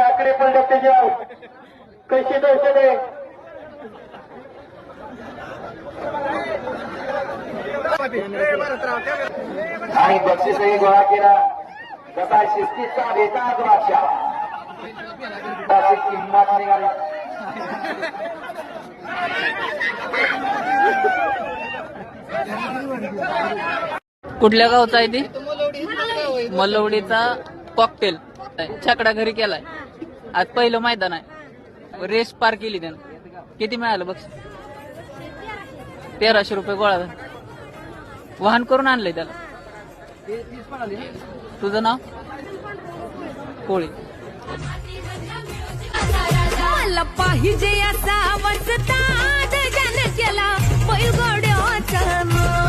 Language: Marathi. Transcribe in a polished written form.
आकडे पण त्याच्यावर कशी दर्शन आहे आणि बक्षीसही गोळा केला. कसा शिस्तीचा वेता द्राक्षा त्याची किंमत निघाली. कुठल्या गावचा आहे ती? मलवडीचा कॉकटेल छकडा घरी केलाय. आज पहिलं मैदान आहे. रेस पार केली त्यानं. किती मिळालं बघ? 1300 रुपये गोळा. वाहन करून आणलंय त्याला. तुझं नाव? कोळी. मला पाहिजे असा वचता जन केला बैलगाड्याचा